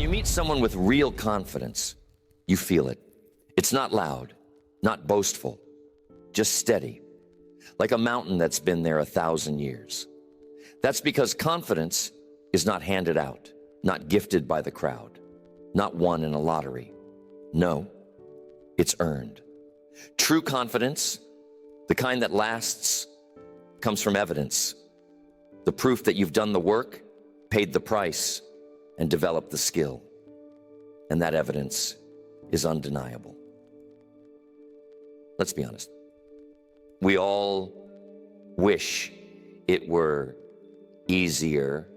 you meet someone with real confidence, you feel it. It's not loud, not boastful, just steady, like a mountain that's been there 1,000 years. That's because confidence is not handed out, not gifted by the crowd, not won in a lottery. No, it's earned. True confidence, the kind that lasts, comes from evidence. The proof that you've done the work, paid the price, and developed the skill. And that evidence is undeniable. Let's be honest. We all wish it were easier.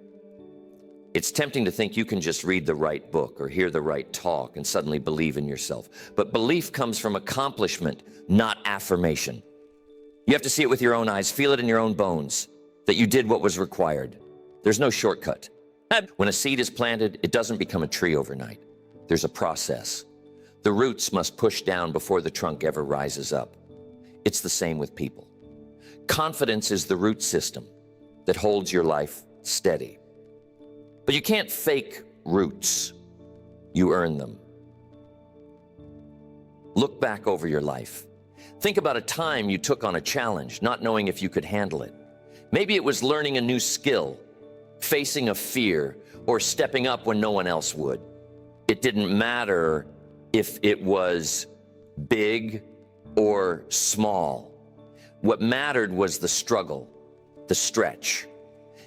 It's tempting to think you can just read the right book or hear the right talk and suddenly believe in yourself. But belief comes from accomplishment, not affirmation. You have to see it with your own eyes, feel it in your own bones, that you did what was required. There's no shortcut. When a seed is planted, it doesn't become a tree overnight. There's a process. The roots must push down before the trunk ever rises up. It's the same with people. Confidence is the root system that holds your life steady. But you can't fake roots. You earn them. Look back over your life. Think about a time you took on a challenge, not knowing if you could handle it. Maybe it was learning a new skill, facing a fear, or stepping up when no one else would. It didn't matter if it was big or small. What mattered was the struggle, the stretch.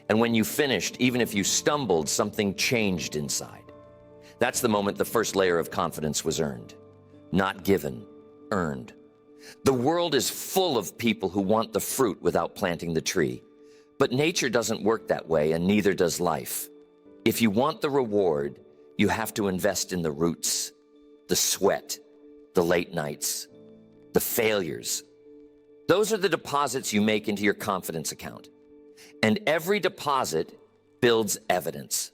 And when you finished, even if you stumbled, something changed inside. That's the moment the first layer of confidence was earned. Not given, earned. The world is full of people who want the fruit without planting the tree. But nature doesn't work that way, and neither does life. If you want the reward, you have to invest in the roots, the sweat, the late nights, the failures. Those are the deposits you make into your confidence account. And every deposit builds evidence.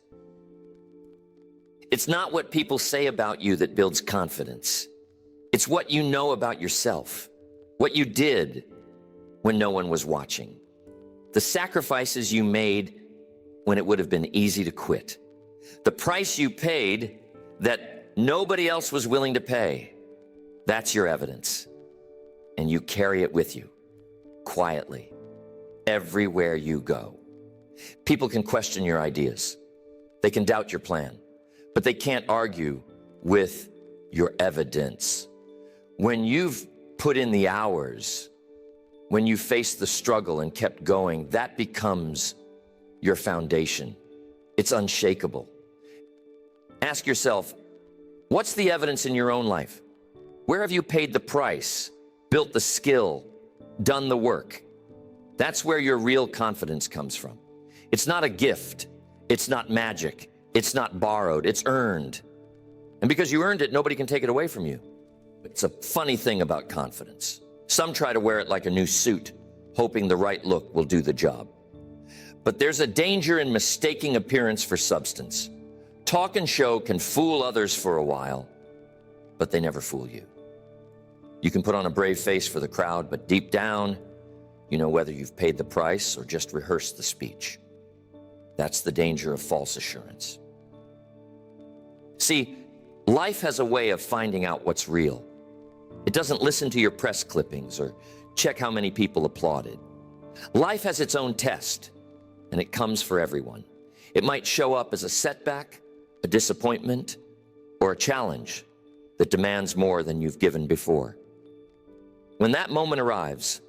It's not what people say about you that builds confidence. It's what you know about yourself, what you did when no one was watching, the sacrifices you made when it would have been easy to quit, the price you paid that nobody else was willing to pay. That's your evidence. And you carry it with you, quietly, everywhere you go. People can question your ideas. They can doubt your plan, but they can't argue with your evidence. When you've put in the hours, when you faced the struggle and kept going, that becomes your foundation. It's unshakable. Ask yourself, what's the evidence in your own life? Where have you paid the price, built the skill, done the work? That's where your real confidence comes from. It's not a gift. It's not magic. It's not borrowed. It's earned. And because you earned it, nobody can take it away from you. It's a funny thing about confidence. Some try to wear it like a new suit, hoping the right look will do the job. But there's a danger in mistaking appearance for substance. Talk and show can fool others for a while, but they never fool you. You can put on a brave face for the crowd, but deep down, you know whether you've paid the price or just rehearsed the speech. That's the danger of false assurance. See, life has a way of finding out what's real. It doesn't listen to your press clippings or check how many people applauded. Life has its own test, and it comes for everyone. It might show up as a setback, a disappointment, or a challenge that demands more than you've given before. When that moment arrives,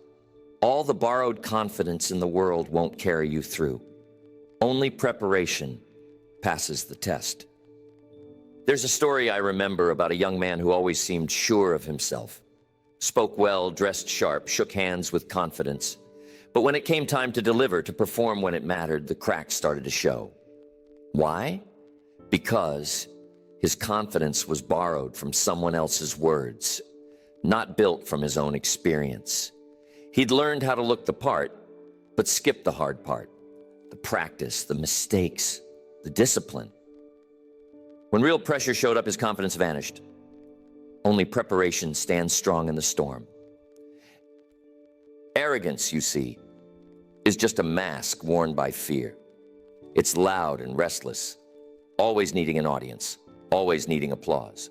all the borrowed confidence in the world won't carry you through. Only preparation passes the test. There's a story I remember about a young man who always seemed sure of himself, spoke well, dressed sharp, shook hands with confidence. But when it came time to deliver, to perform when it mattered, the cracks started to show. Why? Because his confidence was borrowed from someone else's words, not built from his own experience. He'd learned how to look the part, but skipped the hard part, the practice, the mistakes, the discipline. When real pressure showed up, his confidence vanished. Only preparation stands strong in the storm. Arrogance, you see, is just a mask worn by fear. It's loud and restless, always needing an audience. always needing applause.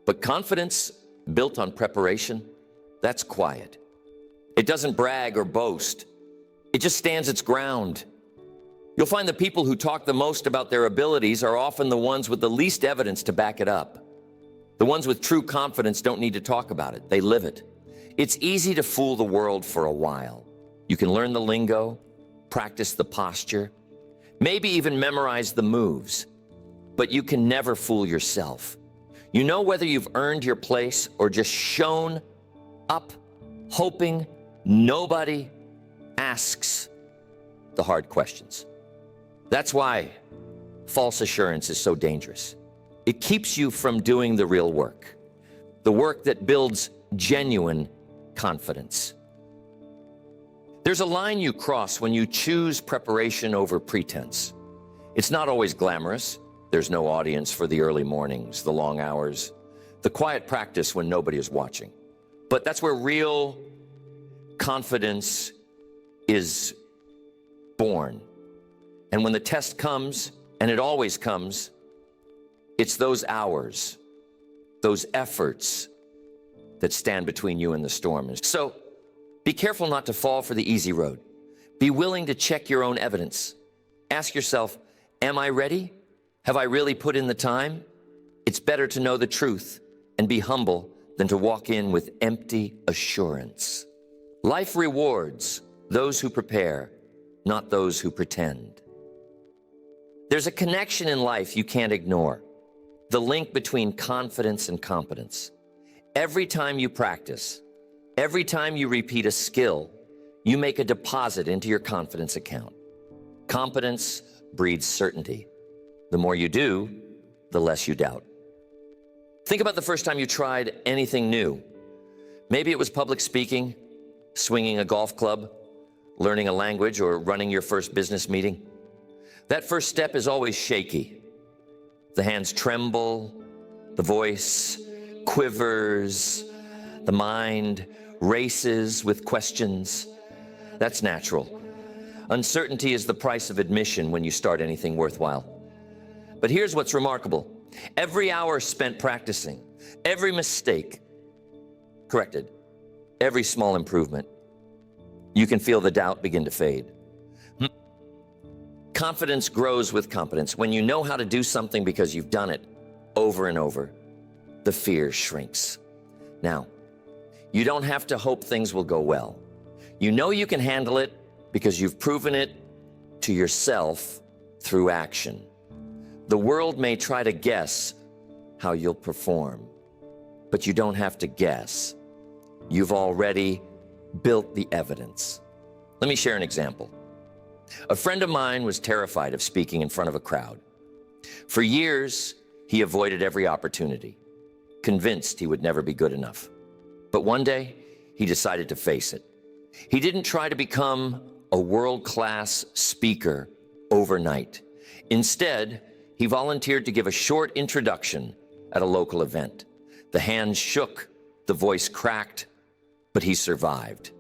But confidence built on preparation, that's quiet. It doesn't brag or boast. It just stands its ground. You'll find the people who talk the most about their abilities are often the ones with the least evidence to back it up. The ones with true confidence don't need to talk about it. They live it. It's easy to fool the world for a while. You can learn the lingo, practice the posture, maybe even memorize the moves, but you can never fool yourself. You know whether you've earned your place or just shown up, hoping nobody asks the hard questions. That's why false assurance is so dangerous. It keeps you from doing the real work, the work that builds genuine confidence. There's a line you cross when you choose preparation over pretense. It's not always glamorous. There's no audience for the early mornings, the long hours, the quiet practice when nobody is watching. But that's where real confidence is born. And when the test comes, and it always comes, it's those hours, those efforts that stand between you and the storm. So be careful not to fall for the easy road. Be willing to check your own evidence. Ask yourself, am I ready? Have I really put in the time? It's better to know the truth and be humble than to walk in with empty assurance. Life rewards those who prepare, not those who pretend. There's a connection in life you can't ignore, the link between confidence and competence. Every time you practice, every time you repeat a skill, you make a deposit into your confidence account. Competence breeds certainty. The more you do, the less you doubt. Think about the first time you tried anything new. Maybe it was public speaking, swinging a golf club, learning a language, or running your first business meeting. That first step is always shaky. The hands tremble, the voice quivers, the mind races with questions. That's natural. Uncertainty is the price of admission when you start anything worthwhile. But here's what's remarkable. Every hour spent practicing, every mistake corrected, every small improvement, you can feel the doubt begin to fade. Confidence grows with competence. When you know how to do something because you've done it over and over, the fear shrinks. Now, you don't have to hope things will go well. You know you can handle it because you've proven it to yourself through action. The world may try to guess how you'll perform, but you don't have to guess. You've already built the evidence. Let me share an example. A friend of mine was terrified of speaking in front of a crowd. For years, he avoided every opportunity, convinced he would never be good enough. But one day, he decided to face it. He didn't try to become a world-class speaker overnight. Instead, he volunteered to give a short introduction at a local event. The hands shook, the voice cracked, but he survived.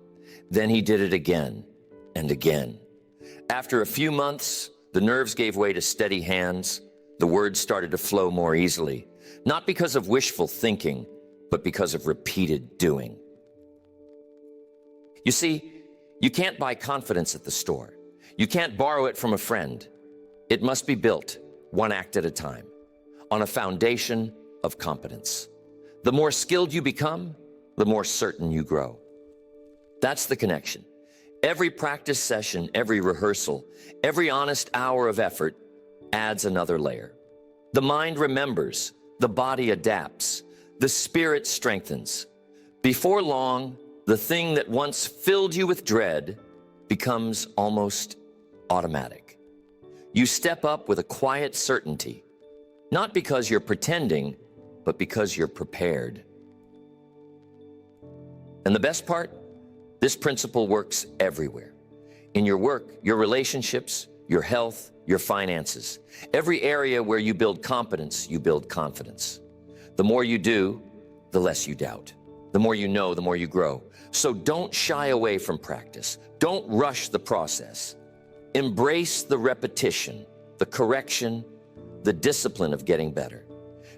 Then he did it again and again. After a few months, the nerves gave way to steady hands. The words started to flow more easily, not because of wishful thinking, but because of repeated doing. You see, you can't buy confidence at the store. You can't borrow it from a friend. It must be built one act at a time, on a foundation of competence. The more skilled you become, the more certain you grow. That's the connection. Every practice session, every rehearsal, every honest hour of effort adds another layer. The mind remembers, the body adapts, the spirit strengthens. Before long, the thing that once filled you with dread becomes almost automatic. You step up with a quiet certainty, not because you're pretending, but because you're prepared. And the best part? This principle works everywhere. In your work, your relationships, your health, your finances. Every area where you build competence, you build confidence. The more you do, the less you doubt. The more you know, the more you grow. So don't shy away from practice. Don't rush the process. Embrace the repetition, the correction, the discipline of getting better.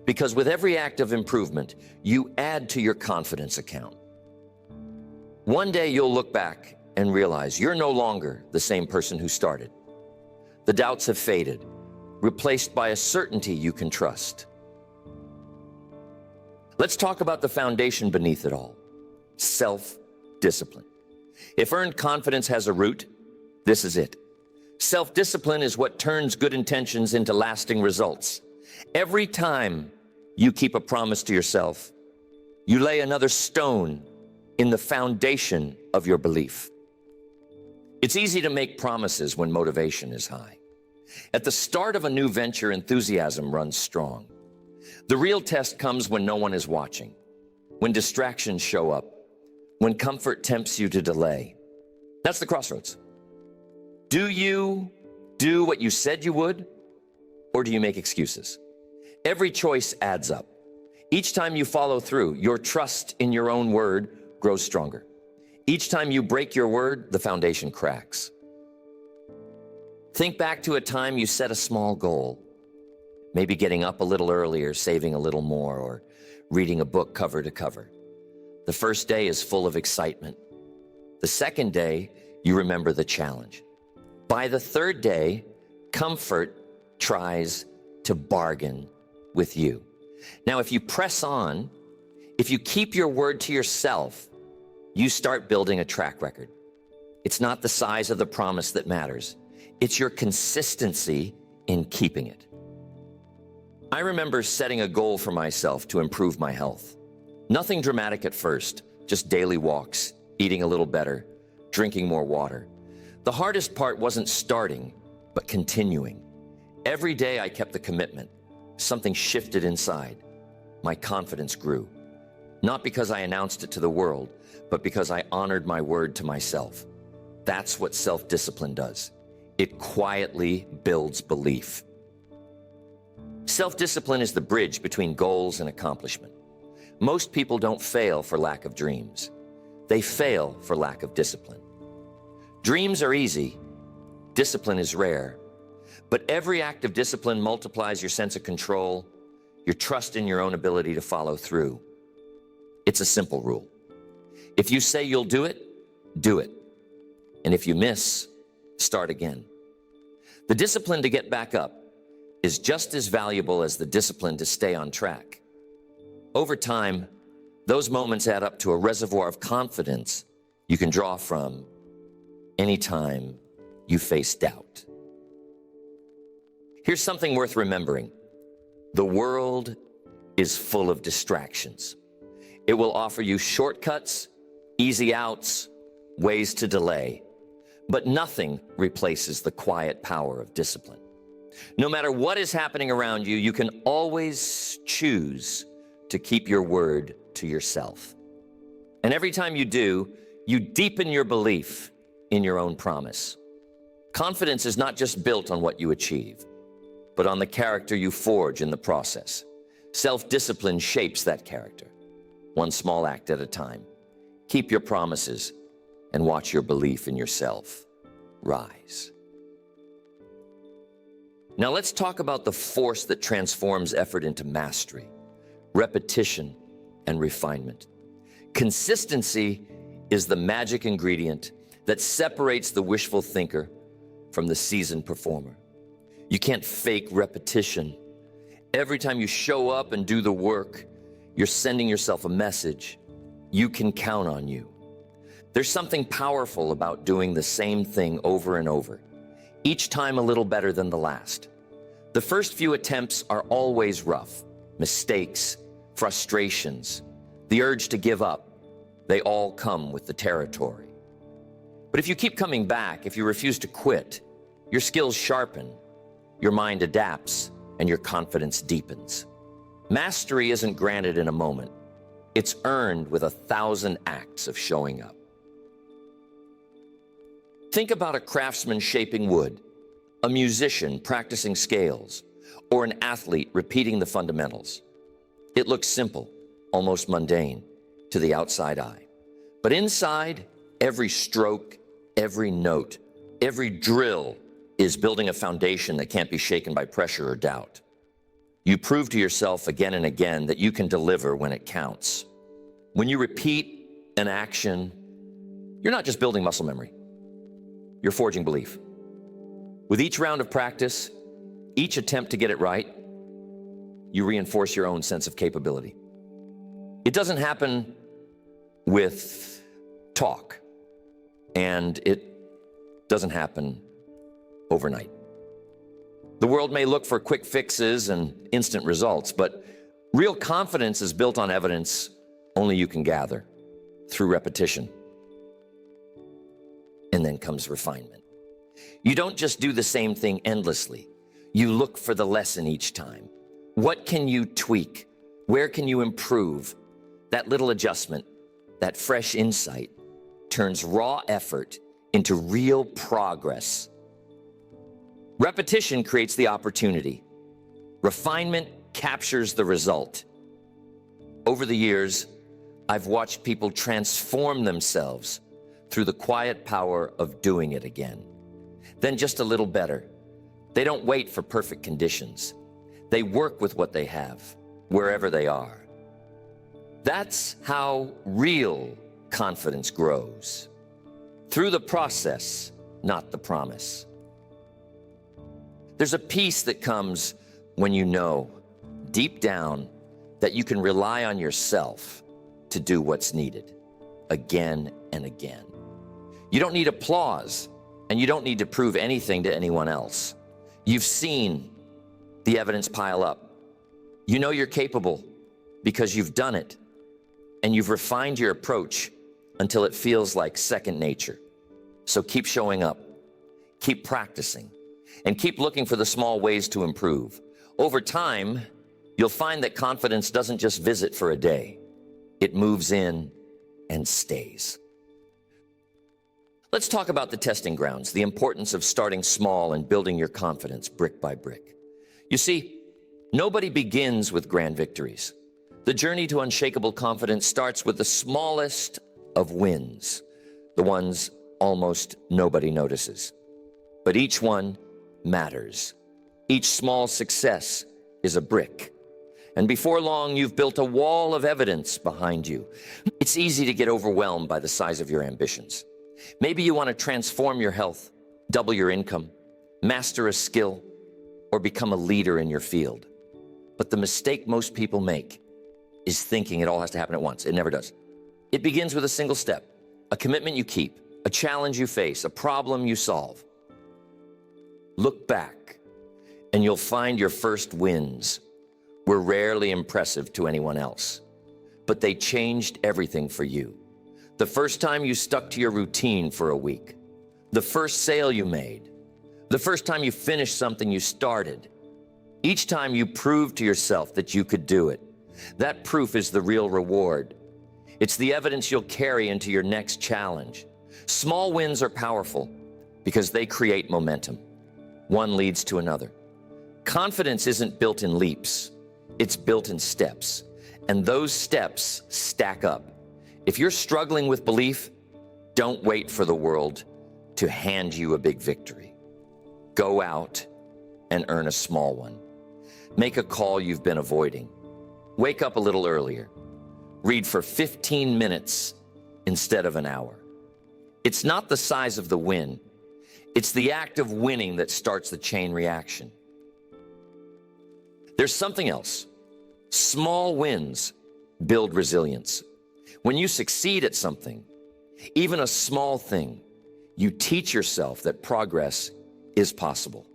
Because with every act of improvement, you add to your confidence account. One day you'll look back and realize you're no longer the same person who started. The doubts have faded, replaced by a certainty you can trust. Let's talk about the foundation beneath it all: self-discipline. If earned confidence has a root, this is it. Self-discipline is what turns good intentions into lasting results. Every time you keep a promise to yourself, you lay another stone in the foundation of your belief. It's easy to make promises when motivation is high. At the start of a new venture, enthusiasm runs strong. The real test comes when no one is watching, when distractions show up, when comfort tempts you to delay. That's the crossroads. Do you do what you said you would, or do you make excuses? Every choice adds up. Each time you follow through, your trust in your own word grows stronger. Each time you break your word, the foundation cracks. Think back to a time you set a small goal, maybe getting up a little earlier, saving a little more, or reading a book cover to cover. The first day is full of excitement. The second day, you remember the challenge. By the third day, comfort tries to bargain with you. Now, if you press on, if you keep your word to yourself, you start building a track record. It's not the size of the promise that matters. It's your consistency in keeping it. I remember setting a goal for myself to improve my health. Nothing dramatic at first, just daily walks, eating a little better, drinking more water. The hardest part wasn't starting, but continuing. Every day I kept the commitment. Something shifted inside. My confidence grew. Not because I announced it to the world, but because I honored my word to myself. That's what self-discipline does. It quietly builds belief. Self-discipline is the bridge between goals and accomplishment. Most people don't fail for lack of dreams. They fail for lack of discipline. Dreams are easy. Discipline is rare. But every act of discipline multiplies your sense of control, your trust in your own ability to follow through. It's a simple rule. If you say you'll do it, do it. And if you miss, start again. The discipline to get back up is just as valuable as the discipline to stay on track. Over time, those moments add up to a reservoir of confidence you can draw from anytime you face doubt. Here's something worth remembering. The world is full of distractions. It will offer you shortcuts, easy outs, ways to delay. But nothing replaces the quiet power of discipline. No matter what is happening around you, you can always choose to keep your word to yourself. And every time you do, you deepen your belief in your own promise. Confidence is not just built on what you achieve, but on the character you forge in the process. Self-discipline shapes that character, one small act at a time. Keep your promises and watch your belief in yourself rise. Now let's talk about the force that transforms effort into mastery, repetition, and refinement. Consistency is the magic ingredient that separates the wishful thinker from the seasoned performer. You can't fake repetition. Every time you show up and do the work, you're sending yourself a message. You can count on you. There's something powerful about doing the same thing over and over, each time a little better than the last. The first few attempts are always rough. Mistakes, frustrations, the urge to give up, they all come with the territory. But if you keep coming back, if you refuse to quit, your skills sharpen, your mind adapts, and your confidence deepens. Mastery isn't granted in a moment. It's earned with 1,000 acts of showing up. Think about a craftsman shaping wood, a musician practicing scales, or an athlete repeating the fundamentals. It looks simple, almost mundane to the outside eye. But inside, every stroke, every note, every drill is building a foundation that can't be shaken by pressure or doubt. You prove to yourself again and again that you can deliver when it counts. When you repeat an action, you're not just building muscle memory, you're forging belief. With each round of practice, each attempt to get it right, you reinforce your own sense of capability. It doesn't happen with talk, and it doesn't happen overnight. The world may look for quick fixes and instant results, but real confidence is built on evidence only you can gather through repetition. And then comes refinement. You don't just do the same thing endlessly. You look for the lesson each time. What can you tweak? Where can you improve? That little adjustment, that fresh insight, turns raw effort into real progress. Repetition creates the opportunity. Refinement captures the result. Over the years, I've watched people transform themselves through the quiet power of doing it again. Then just a little better. They don't wait for perfect conditions. They work with what they have, wherever they are. That's how real confidence grows. Through the process, not the promise. There's a peace that comes when you know, deep down, that you can rely on yourself to do what's needed, again and again. You don't need applause, and you don't need to prove anything to anyone else. You've seen the evidence pile up. You know you're capable because you've done it, and you've refined your approach until it feels like second nature. So keep showing up, keep practicing, and keep looking for the small ways to improve. Over time, you'll find that confidence doesn't just visit for a day. It moves in and stays. Let's talk about the testing grounds, the importance of starting small and building your confidence brick by brick. You see, nobody begins with grand victories. The journey to unshakable confidence starts with the smallest of wins, the ones almost nobody notices. But each one matters. Each small success is a brick. And before long, you've built a wall of evidence behind you. It's easy to get overwhelmed by the size of your ambitions. Maybe you want to transform your health, double your income, master a skill, or become a leader in your field. But the mistake most people make is thinking it all has to happen at once. It never does. It begins with a single step, a commitment you keep, a challenge you face, a problem you solve. Look back, and you'll find your first wins were rarely impressive to anyone else, but they changed everything for you. The first time you stuck to your routine for a week, the first sale you made, the first time you finished something you started. Each time you proved to yourself that you could do it. That proof is the real reward. It's the evidence you'll carry into your next challenge. Small wins are powerful because they create momentum. One leads to another. Confidence isn't built in leaps. It's built in steps. And those steps stack up. If you're struggling with belief, don't wait for the world to hand you a big victory. Go out and earn a small one. Make a call you've been avoiding. Wake up a little earlier. Read for 15 minutes instead of an hour. It's not the size of the win. It's the act of winning that starts the chain reaction. There's something else. Small wins build resilience. When you succeed at something, even a small thing, you teach yourself that progress is possible.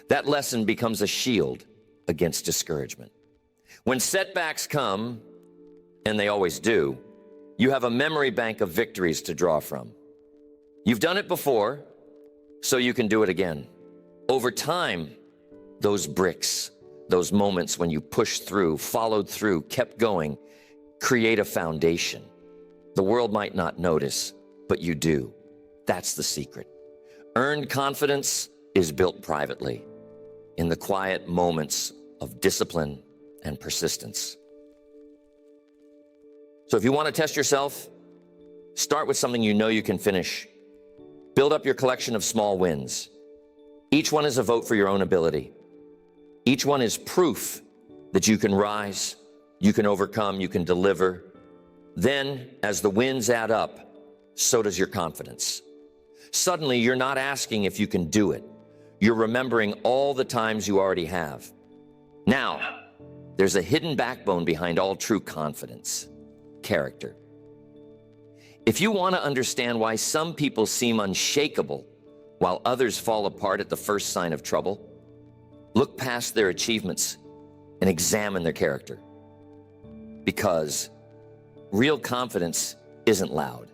That lesson becomes a shield against discouragement. When setbacks come, and they always do, you have a memory bank of victories to draw from. You've done it before, so you can do it again. Over time, those bricks, those moments when you pushed through, followed through, kept going, create a foundation. The world might not notice, but you do. That's the secret. Earned confidence is built privately, in the quiet moments of discipline and persistence. So if you want to test yourself, start with something you know you can finish. Build up your collection of small wins. Each one is a vote for your own ability. Each one is proof that you can rise, you can overcome, you can deliver. Then, as the wins add up, so does your confidence. Suddenly, you're not asking if you can do it. You're remembering all the times you already have. Now, there's a hidden backbone behind all true confidence: character. If you want to understand why some people seem unshakable while others fall apart at the first sign of trouble, look past their achievements and examine their character. Because real confidence isn't loud.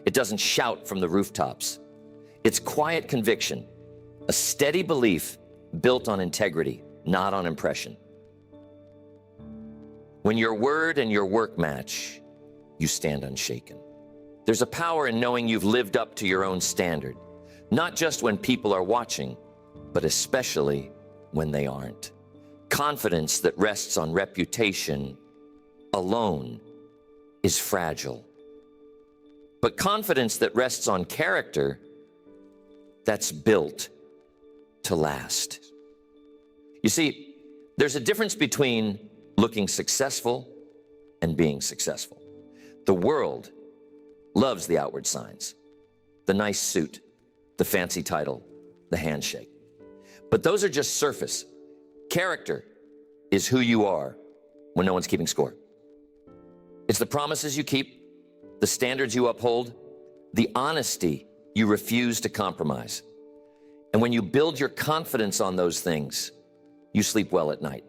It doesn't shout from the rooftops. It's quiet conviction, a steady belief built on integrity, not on impression. When your word and your work match, you stand unshaken. There's a power in knowing you've lived up to your own standard, not just when people are watching, but especially when they aren't. Confidence that rests on reputation alone is fragile. But confidence that rests on character, that's built to last. You see, there's a difference between looking successful and being successful. The world loves the outward signs, the nice suit, the fancy title, the handshake. But those are just surface. Character is who you are when no one's keeping score. It's the promises you keep, the standards you uphold, the honesty you refuse to compromise. And when you build your confidence on those things, you sleep well at night.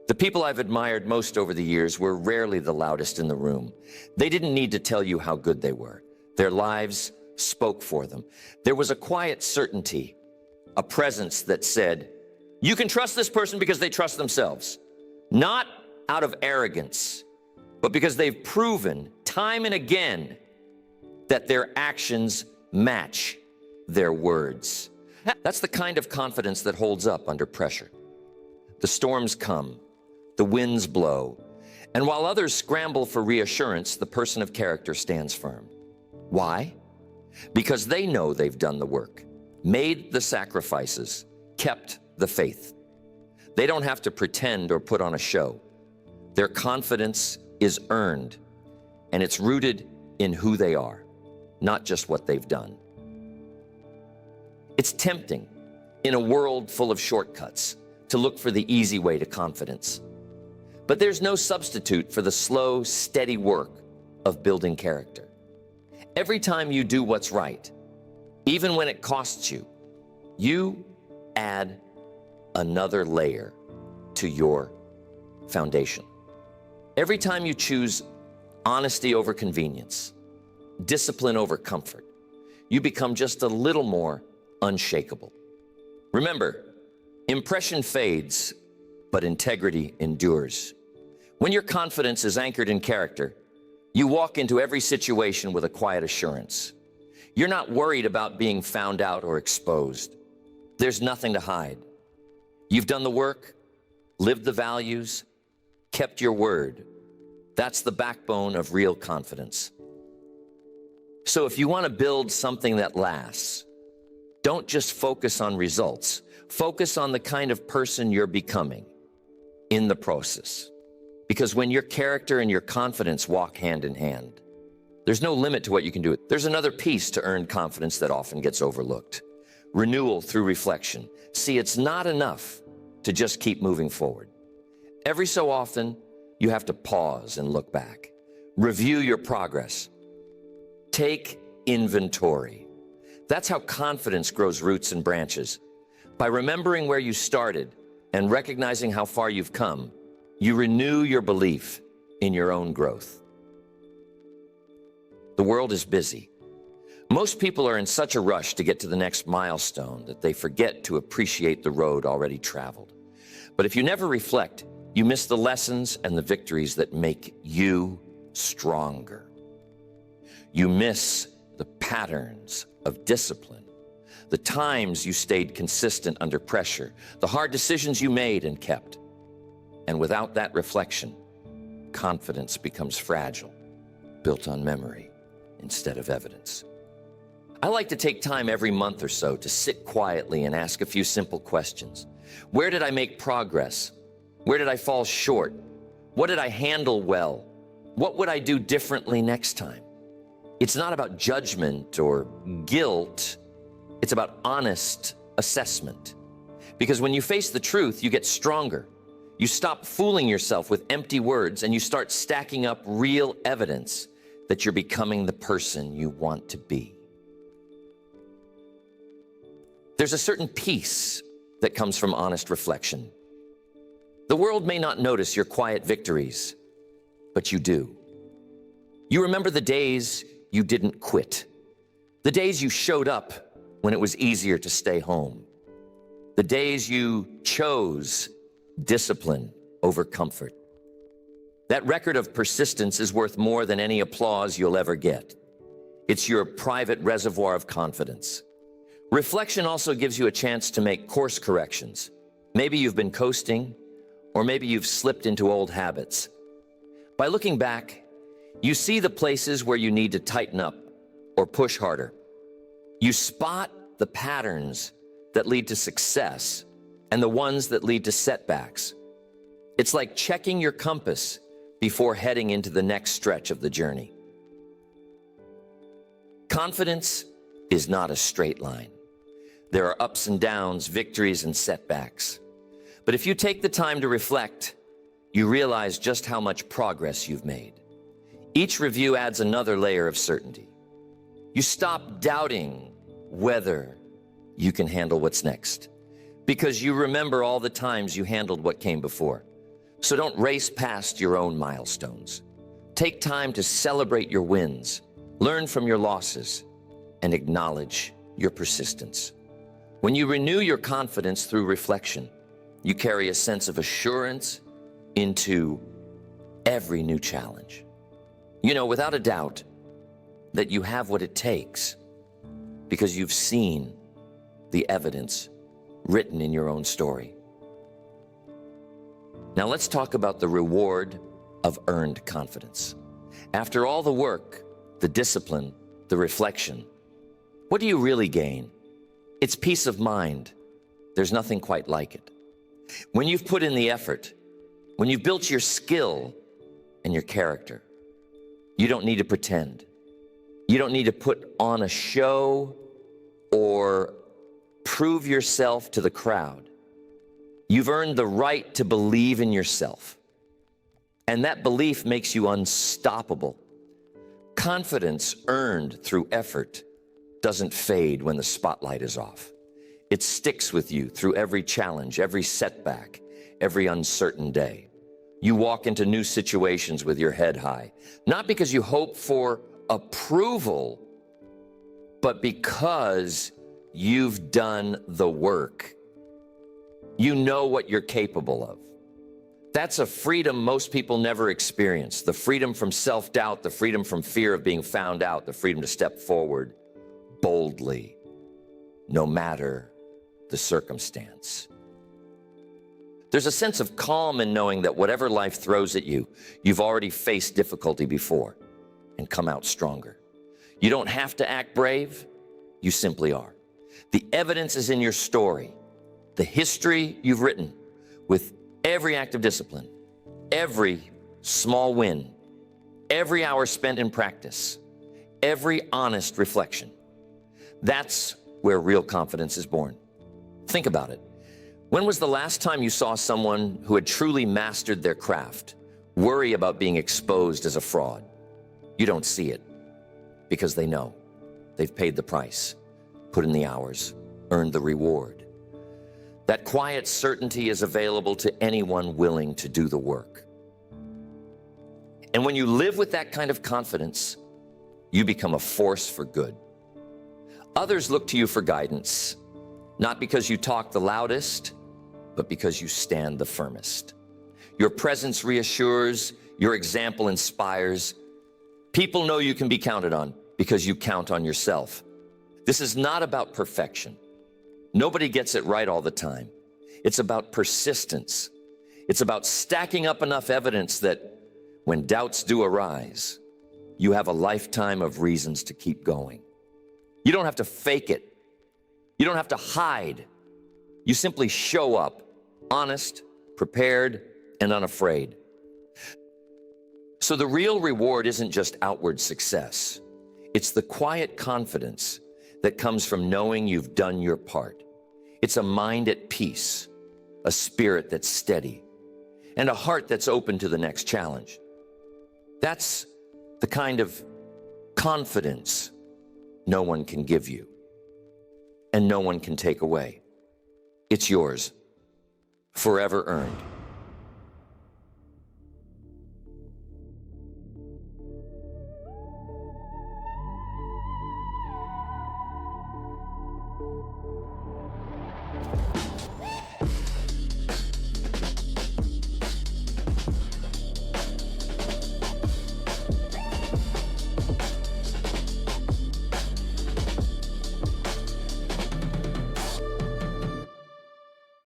The people I've admired most over the years were rarely the loudest in the room. They didn't need to tell you how good they were. Their lives spoke for them. There was a quiet certainty, a presence that said, you can trust this person because they trust themselves. Not out of arrogance, but because they've proven time and again that their actions match their words. That's the kind of confidence that holds up under pressure. The storms come, the winds blow, and while others scramble for reassurance, the person of character stands firm. Why? Because they know they've done the work, made the sacrifices, kept the faith. They don't have to pretend or put on a show. Their confidence is earned, and it's rooted in who they are, not just what they've done. It's tempting, in a world full of shortcuts, to look for the easy way to confidence. But there's no substitute for the slow, steady work of building character. Every time you do what's right, even when it costs you, you add another layer to your foundation. Every time you choose honesty over convenience, discipline over comfort, you become just a little more unshakable. Remember, impression fades, but integrity endures. When your confidence is anchored in character, you walk into every situation with a quiet assurance. You're not worried about being found out or exposed. There's nothing to hide. You've done the work, lived the values, kept your word. That's the backbone of real confidence. So if you want to build something that lasts, don't just focus on results. Focus on the kind of person you're becoming in the process. Because when your character and your confidence walk hand in hand, there's no limit to what you can do. There's another piece to earned confidence that often gets overlooked. Renewal through reflection. See, it's not enough to just keep moving forward. Every so often, you have to pause and look back. Review your progress. Take inventory. That's how confidence grows roots and branches. By remembering where you started and recognizing how far you've come, you renew your belief in your own growth. The world is busy. Most people are in such a rush to get to the next milestone that they forget to appreciate the road already traveled. But if you never reflect, you miss the lessons and the victories that make you stronger. You miss the patterns of discipline, the times you stayed consistent under pressure, the hard decisions you made and kept. And without that reflection, confidence becomes fragile, built on memory instead of evidence. I like to take time every month or so to sit quietly and ask a few simple questions. Where did I make progress? Where did I fall short? What did I handle well? What would I do differently next time? It's not about judgment or guilt. It's about honest assessment. Because when you face the truth, you get stronger. You stop fooling yourself with empty words and you start stacking up real evidence that you're becoming the person you want to be. There's a certain peace that comes from honest reflection. The world may not notice your quiet victories, but you do. You remember the days you didn't quit, the days you showed up when it was easier to stay home, the days you chose discipline over comfort. That record of persistence is worth more than any applause you'll ever get. It's your private reservoir of confidence. Reflection also gives you a chance to make course corrections. Maybe you've been coasting, or maybe you've slipped into old habits. By looking back, you see the places where you need to tighten up or push harder. You spot the patterns that lead to success and the ones that lead to setbacks. It's like checking your compass before heading into the next stretch of the journey. Confidence is not a straight line. There are ups and downs, victories and setbacks. But if you take the time to reflect, you realize just how much progress you've made. Each review adds another layer of certainty. You stop doubting whether you can handle what's next, because you remember all the times you handled what came before. So don't race past your own milestones. Take time to celebrate your wins, learn from your losses, and acknowledge your persistence. When you renew your confidence through reflection, you carry a sense of assurance into every new challenge. You know, without a doubt, that you have what it takes because you've seen the evidence written in your own story. Now let's talk about the reward of earned confidence. After all the work, the discipline, the reflection, what do you really gain? It's peace of mind. There's nothing quite like it. When you've put in the effort, when you've built your skill and your character, you don't need to pretend. You don't need to put on a show or prove yourself to the crowd. You've earned the right to believe in yourself. And that belief makes you unstoppable. Confidence earned through effort doesn't fade when the spotlight is off. It sticks with you through every challenge, every setback, every uncertain day. You walk into new situations with your head high, not because you hope for approval, but because you've done the work. You know what you're capable of. That's a freedom most people never experience. The freedom from self-doubt, the freedom from fear of being found out, the freedom to step forward boldly, no matter the circumstance. There's a sense of calm in knowing that whatever life throws at you, you've already faced difficulty before and come out stronger. You don't have to act brave, you simply are. The evidence is in your story, the history you've written with every act of discipline, every small win, every hour spent in practice, every honest reflection. That's where real confidence is born. Think about it. When was the last time you saw someone who had truly mastered their craft worry about being exposed as a fraud? You don't see it because they know. They've paid the price, put in the hours, earned the reward. That quiet certainty is available to anyone willing to do the work. And when you live with that kind of confidence, you become a force for good. Others look to you for guidance, not because you talk the loudest, but because you stand the firmest. Your presence reassures, your example inspires. People know you can be counted on because you count on yourself. This is not about perfection. Nobody gets it right all the time. It's about persistence. It's about stacking up enough evidence that when doubts do arise, you have a lifetime of reasons to keep going. You don't have to fake it. You don't have to hide. You simply show up, honest, prepared, and unafraid. So the real reward isn't just outward success. It's the quiet confidence that comes from knowing you've done your part. It's a mind at peace, a spirit that's steady, and a heart that's open to the next challenge. That's the kind of confidence no one can give you, and no one can take away. It's yours, forever earned.